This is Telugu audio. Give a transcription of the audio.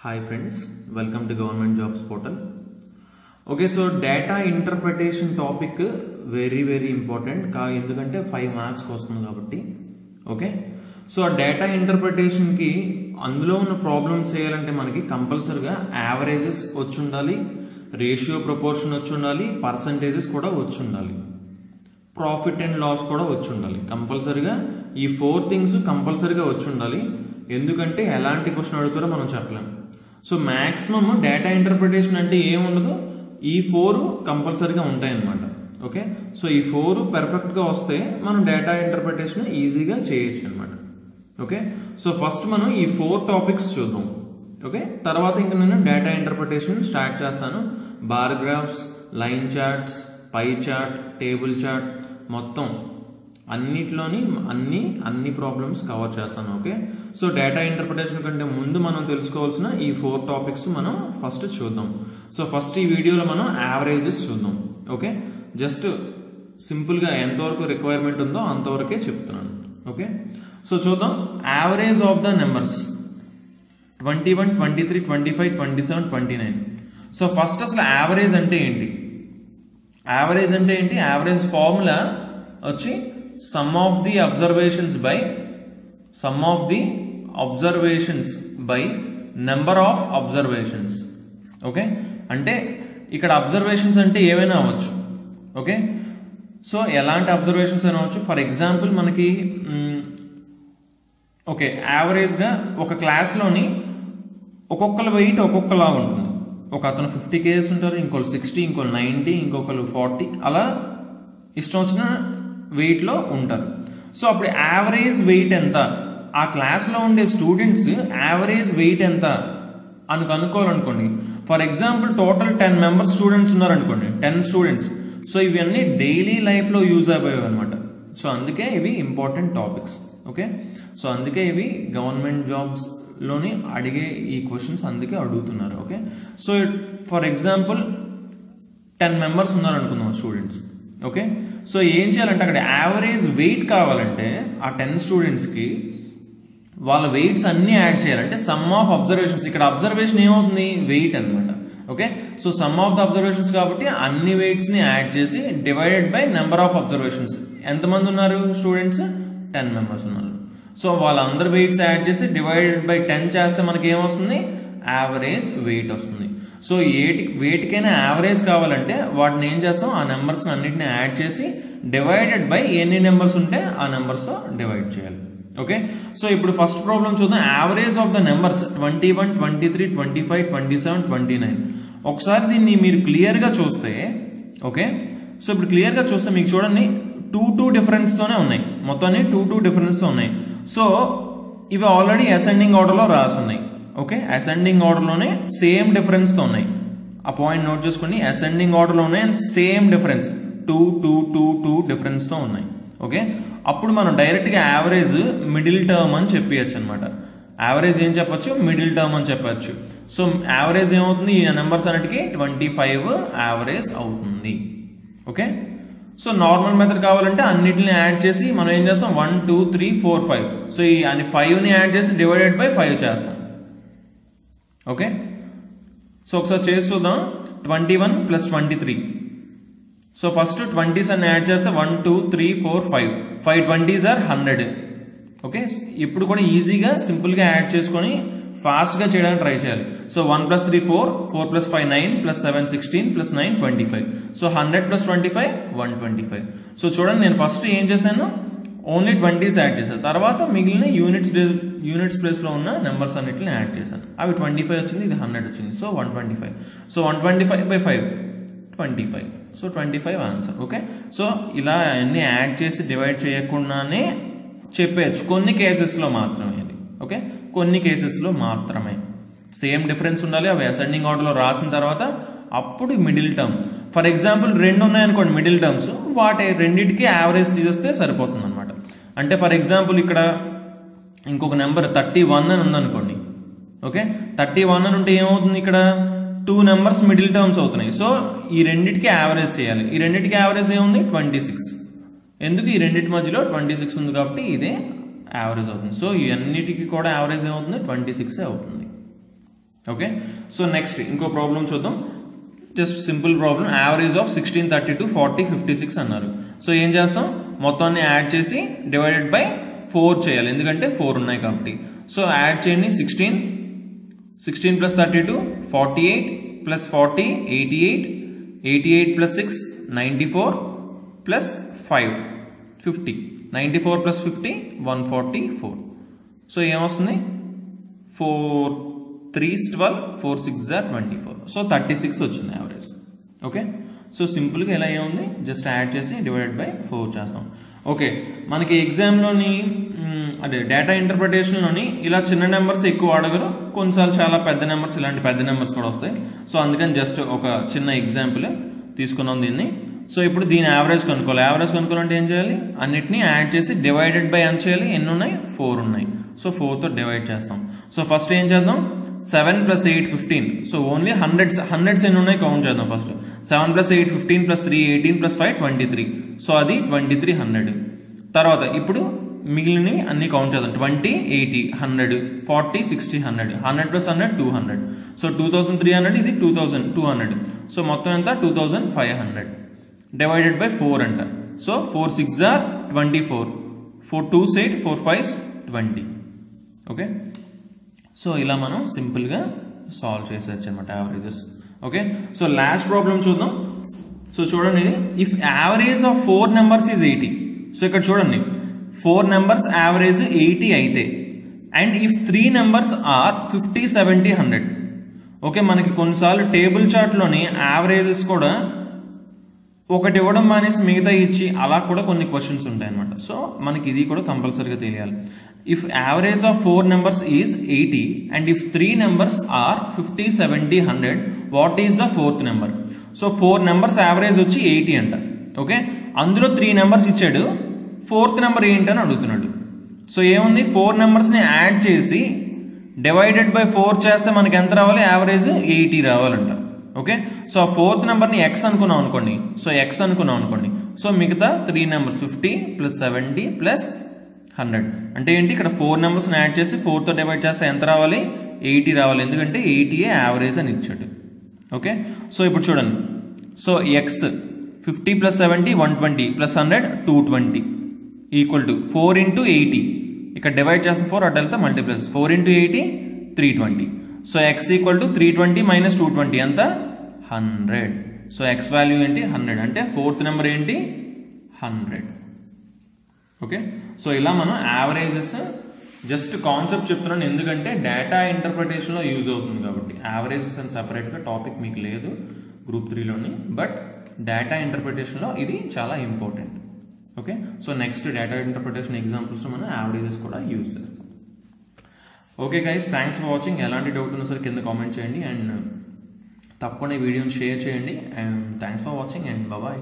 Hi friends, welcome to Government Jobs Portal. Okay, so data interpretation topic very important ఎందుకంటే 5 మార్క్స్ వస్తుంది కాబట్టి. ఓకే, సో ఆ డేటా ఇంటర్ప్రిటేషన్ కి అందులో ఉన్న ప్రాబ్లమ్స్ చేయాలంటే మనకి కంపల్సరీగా యావరేజెస్ వచ్చి ఉండాలి, రేషియో ప్రపోర్షన్ వచ్చి ఉండాలి, పర్సంటేజెస్ కూడా వచ్చి ఉండాలి, ప్రాఫిట్ అండ్ లాస్ కూడా వచ్చి ఉండాలి. కంపల్సరీగా ఈ 4 థింగ్స్ కంపల్సరీగా వచ్చి ఉండాలి. ఎందుకంటే ఎలాంటి క్వశ్చన్ అడుగుతారో మనం చెప్పలేం. సో మాక్సిమం డేటా ఇంటర్ప్రిటేషన్ అంటే ఏముండదు, ఈ 4 కంపల్సరీగా ఉంటాయి అన్నమాట. ఓకే, సో ఈ 4 పర్ఫెక్ట్ గా వస్తే మనం డేటా ఇంటర్ప్రిటేషన్ ఈజీగా చేయొచ్చు అనమాట. ఓకే, సో ఫస్ట్ మనం ఈ 4 టాపిక్స్ చూద్దాం. ఓకే, తర్వాత ఇంకా నేను డేటా ఇంటర్ప్రిటేషన్ స్టార్ట్ చేస్తాను. Bar graphs, line charts, pie chart, table chart, మొత్తం అన్నిట్లోని అన్ని ప్రాబ్లమ్స్ కవర్ చేస్తాను. ఓకే, సో డేటా ఇంటర్ప్రిటేషన్ కంటే ముందు మనం తెలుసుకోవాల్సిన ఈ 4 టాపిక్స్ మనం ఫస్ట్ చూద్దాం. సో ఫస్ట్ ఈ వీడియోలో మనం యావరేజెస్ చూద్దాం. ఓకే, జస్ట్ సింపుల్ గా ఎంతవరకు రిక్వైర్మెంట్ ఉందో అంతవరకే చెప్తున్నాను. ఓకే, సో చూద్దాం. Average of the numbers 21, 23, 25, 27, 29. So first అసలు యావరేజ్ అంటే ఏంటి? యావరేజ్ అంటే ఏంటి? యావరేజ్ ఫార్ములా వచ్చి some of the observations by number of observations. Okay, అంటే ఇక్కడ అబ్జర్వేషన్స్ అంటే ఏమైనా అవ్వచ్చు. ఓకే, సో ఎలాంటి అబ్జర్వేషన్స్ అయినా అవ్వచ్చు. ఫర్ ఎగ్జాంపుల్ మనకి ఓకే, యావరేజ్ గా ఒక క్లాస్ లోని ఒక్కొక్కరు వెయిట్ ఒక్కొక్కలా ఉంటుంది. ఒక అతను 50 kgs ఉంటారు, ఇంకొకరు 60, ఇంకొకరు 90, ఇంకొకరు 40, అలా ఇష్టం వచ్చిన వెయిట్ లో ఉంటారు. సో అప్పుడు యావరేజ్ వెయిట్ ఎంత, ఆ క్లాస్ లో ఉండే స్టూడెంట్స్ యావరేజ్ వెయిట్ ఎంత అని కనుక్కోవాలనుకోండి. For example total 10 members students ఉన్నారనుకోండి, 10 స్టూడెంట్స్. సో ఇవన్నీ డైలీ లైఫ్ లో యూజ్ అయిపోయాయి అనమాట. సో అందుకే ఇవి ఇంపార్టెంట్ టాపిక్స్. ఓకే, సో అందుకే ఇవి గవర్నమెంట్ జాబ్స్ లోని అడిగే ఈ క్వశ్చన్స్ అందుకే అడుగుతున్నారు. Okay, so for example 10 members ఉన్నారనుకుందాం స్టూడెంట్స్. ఓకే, సో ఏం చేయాలంటే అక్కడ యావరేజ్ వెయిట్ కావాలంటే ఆ 10 స్టూడెంట్స్ కి వాళ్ళ వెయిట్స్ అన్ని యాడ్ చేయాలంటే సమ్ ఆఫ్ అబ్జర్వేషన్స్, ఇక్కడ అబ్జర్వేషన్ ఏమవుతుంది, వెయిట్ అనమాట. Okay, so some of the observations కాబట్టి అన్ని వెయిట్స్ ని యాడ్ చేసి divided by number of observations. ఎంతమంది ఉన్నారు స్టూడెంట్స్? 10 మెంబర్స్ ఉన్నారు. సో వాళ్ళందరు వెయిట్స్ యాడ్ చేసి డివైడెడ్ బై 10 చేస్తే మనకి ఏమొస్తుంది, యావరేజ్ వెయిట్ వస్తుంది. సో వేటికైనా యావరేజ్ కావాలంటే వాటిని ఏం చేస్తాం, ఆ నెంబర్స్ అన్నిటిని యాడ్ చేసి డివైడెడ్ బై ఎన్ని నెంబర్స్ ఉంటే ఆ నెంబర్స్ తో డివైడ్ చేయాలి. ఓకే, సో ఇప్పుడు ఫస్ట్ ప్రాబ్లం చూద్దాం. Average of the numbers 21, 23, 25, 27, 29. ఒకసారి దీన్ని మీరు క్లియర్ గా చూస్తే, ఓకే, సో ఇప్పుడు క్లియర్ గా చూస్తే మీకు చూడండి 2 డిఫరెన్స్ తోనే ఉన్నాయి, మొత్తాన్ని 2 డిఫరెన్స్ తో ఉన్నాయి. సో ఇవి ఆల్రెడీ అసెండింగ్ ఆర్డర్ లో రాసి ఉన్నాయి. ఓకే, అసెండింగ్ ఆర్డర్ లోనే సేమ్ డిఫరెన్స్ తో ఉన్నాయి. ఆ పాయింట్ నోట్ చేసుకోండి, అసెండింగ్ ఆర్డర్ లోనే సేమ్ డిఫరెన్స్ 2 డిఫరెన్స్ తో ఉన్నాయి. ఓకే, అప్పుడు మనం డైరెక్ట్ గా యావరేజ్ మిడిల్ టర్మ్ అని చెప్పచ్చు అనమాట. యావరేజ్ ఏం చెప్పొచ్చు, మిడిల్ టర్మ్ అని చెప్పచ్చు. సో యావరేజ్ ఏమవుతుంది, ఈ నెంబర్స్ అన్నిటికీ 25 యావరేజ్ అవుతుంది. ఓకే, సో నార్మల్ మెథడ్ కావాలంటే అన్నిటిని యాడ్ చేసి మనం ఏం చేస్తాం, 1, 2, 3, 4, 5. సో ఈ 5 ని యాడ్ చేసి డివైడెడ్ బై 5 చేస్తాం. ఓకే, సో ఒకసారి చేసి చూద్దాం. 21 + 23. సో ఫస్ట్ 20s అన్ని యాడ్ చేస్తే 1, 2, 3, 4, 5. 5 20s are 100. ఓకే, ఇప్పుడు కూడా ఈజీగా సింపుల్ గా యాడ్ చేసుకొని ఫాస్ట్ గా చేయడానికి ట్రై చేయాలి. సో 1 + 3 4, 4 + 5 9, + 7 16, + 9 25. సో 100 + 25 125. సో చూడండి, నేను ఫస్ట్ ఏం చేశాను, ఓన్లీ 20s యాడ్ చేశాను. తర్వాత మిగిలిన యూనిట్స్ ప్లేస్ లో ఉన్న నెంబర్స్ అన్నిటిని యాడ్ చేశాను. అవి 25 వచ్చింది, ఇది 100 వచ్చింది. So 125. So 125/5 25. So 25 answer. Okay, so ఇలా అన్ని యాడ్ చేసి డివైడ్ చేయకుండానే చెప్పేయచ్చు, కొన్ని కేసెస్ లో మాత్రమే ఇది. ఓకే, కొన్ని కేసెస్ లో మాత్రమే సేమ్ డిఫరెన్స్ ఉండాలి. అవి అసెండింగ్ ఆర్డర్ లో రాసిన తర్వాత అప్పుడు మిడిల్ టర్మ్. ఫర్ ఎగ్జాంపుల్ 2 ఉన్నాయనుకోండి మిడిల్ టర్మ్స్, వాటి రెండింటికి యావరేజ్ తీసేస్తే సరిపోతుంది అనమాట. అంటే ఫర్ ఎగ్జాంపుల్ ఇక్కడ ఇంకొక నెంబర్ 31 అని ఉందనుకోండి. ఓకే, 31 అని ఉంటే ఏమవుతుంది, ఇక్కడ 2 నెంబర్స్ మిడిల్ టర్మ్స్ అవుతున్నాయి. సో ఈ రెండింటికి యావరేజ్ చేయాలి. ఈ రెండింటికి యావరేజ్ ఏముంది, 26. ఎందుకు, ఈ రెండింటి మధ్యలో 26 ఉంది కాబట్టి ఇదే యావరేజ్ అవుతుంది. సో ఈ అన్నిటికీ కూడా యావరేజ్ ఏమవుతుంది, 26 అవుతుంది. ఓకే, సో నెక్స్ట్ ఇంకో ప్రాబ్లం చూద్దాం. Just simple problem. Average of 16, 32, 40, 56 అన్నారు. సో ఏం చేస్తాం, మొత్తాన్ని యాడ్ చేసి డివైడెడ్ బై 4 చేయాలి, ఎందుకంటే 4 ఉన్నాయి కాబట్టి. సో యాడ్ చేయండి. 16 plus 32 48 plus 40 88 88 plus 6 94 plus 5 50 94 plus 50 144. So ఏమొస్తుంది, 4 3s 12 4 6s 24. సో 36 వచ్చింది యావరేజ్. ఓకే, సో సింపుల్గా ఇలా ఏముంది, జస్ట్ యాడ్ చేసి డివైడెడ్ బై 4 చేస్తాం. ఓకే, మనకి ఎగ్జామ్లోని అదే డేటా ఇంటర్ప్రిటేషన్లోని ఇలా చిన్న నెంబర్స్ ఎక్కువ అడగరు, కొన్నిసార్లు చాలా పెద్ద నెంబర్స్, ఇలాంటి పెద్ద నెంబర్స్ కూడా వస్తాయి. సో అందుకని జస్ట్ ఒక చిన్న ఎగ్జాంపుల్ తీసుకున్నాం దీన్ని. సో ఇప్పుడు దీని యావరేజ్ కనుక్కోవాలి. యావరేజ్ కనుక్కోవాలంటే ఏం చేయాలి, అన్నిటినీ యాడ్ చేసి డివైడెడ్ బై ఎంత చేయాలి, ఎన్ని ఉన్నాయి, 4 ఉన్నాయి. సో 4తో డివైడ్ చేస్తాం. సో ఫస్ట్ ఏం చేద్దాం, 7 ప్లస్ 8 15. సో ఓన్లీ హండ్రెడ్స్ ఎన్ని ఉన్నాయి కౌంట్ చేద్దాం. First 7 plus 8 15 plus 3 18 plus 5 23. So అది 2300. తర్వాత ఇప్పుడు మిగిలినవి అన్ని కౌంట్ చేద్దాం. 20 80 100 40 60 100 100 ప్లస్ 100 200. సో 2300, ఇది 2200. సో మొత్తం ఎంత, 2500 డివైడెడ్ బై 4 అంట. So 4 6 are 24 4 2s 8 4 5s 20. Okay, so ఇలా మనం సింపుల్గా సాల్వ్ చేసేయచ్చు అనమాట averages. Okay, so last problem చూద్దాం. సో చూడండి, if average of 4 numbers is 80. సో ఇక్కడ చూడండి, 4 నెంబర్స్ యావరేజ్ 80 అయితే, and if 3 numbers are 50 70 100. Okay, మనకి కొన్నిసార్లు టేబుల్ చార్ట్లోని యావరేజెస్ కూడా ఒకటి ఇవ్వడం మానేసి మిగతా ఇచ్చి అలా కూడా కొన్ని క్వశ్చన్స్ ఉంటాయి అనమాట. సో మనకి ఇది కూడా కంపల్సరీగా తెలియాలి. If average of 4 numbers is 80 and if 3 numbers are 50 70 100, what is the 4th number? So 4 numbers average వచ్చి 80 అంట. ఓకే, అందులో 3 నెంబర్స్ ఇచ్చాడు, 4th నెంబర్ ఏంటని అడుగుతున్నాడు. సో ఏముంది, 4 నెంబర్స్ని యాడ్ చేసి డివైడెడ్ బై 4 చేస్తే మనకి ఎంత రావాలి, యావరేజ్ 80 రావాలంట. ఓకే, సో 4th నెంబర్ని ఎక్స్ అనుకున్నాం అనుకోండి. సో ఎక్స్ అనుకున్నాం అనుకోండి. సో మిగతా 3 నెంబర్స్ 50 ప్లస్ 70 ప్లస్ 100 అంటే ఏంటి, ఇక్కడ 4 నెంబర్స్ని యాడ్ చేసి 4తో డివైడ్ చేస్తే ఎంత రావాలి, 80 రావాలి, ఎందుకంటే 80 యావరేజ్ అని ఇచ్చాడు. ఓకే, సో ఇప్పుడు చూడండి, so X 50 plus 70 120 plus 100 220 equal to 4 into 80. ఇక్కడ డివైడ్ చేసిన 4 అటు వెళ్తే మల్టీప్లస్ 4 into 80 320. So X equal to 320 minus 220 ఎంత, 100. సో ఎక్స్ వాల్యూ ఏంటి, 100. అంటే 4th నెంబర్ ఏంటి, 100. ఓకే, సో ఇలా మనం యావరేజెస్ జస్ట్ కాన్సెప్ట్ చెప్తున్నాను, ఎందుకంటే డేటా ఇంటర్ప్రిటేషన్లో యూజ్ అవుతుంది కాబట్టి. యావరేజెస్ అని సపరేట్గా టాపిక్ మీకు లేదు గ్రూప్ 3లోని, బట్ డేటా ఇంటర్ప్రిటేషన్లో ఇది చాలా important. Okay, so next data interpretation examples మనం యావరేజెస్ కూడా యూజ్ చేస్తాం. Okay guys, thanks for watching. ఎలాంటి డౌట్ ఉన్నా సరే కింద కామెంట్ చేయండి, అండ్ తప్పకుండా ఈ వీడియోని షేర్ చేయండి. And thanks for watching and bye.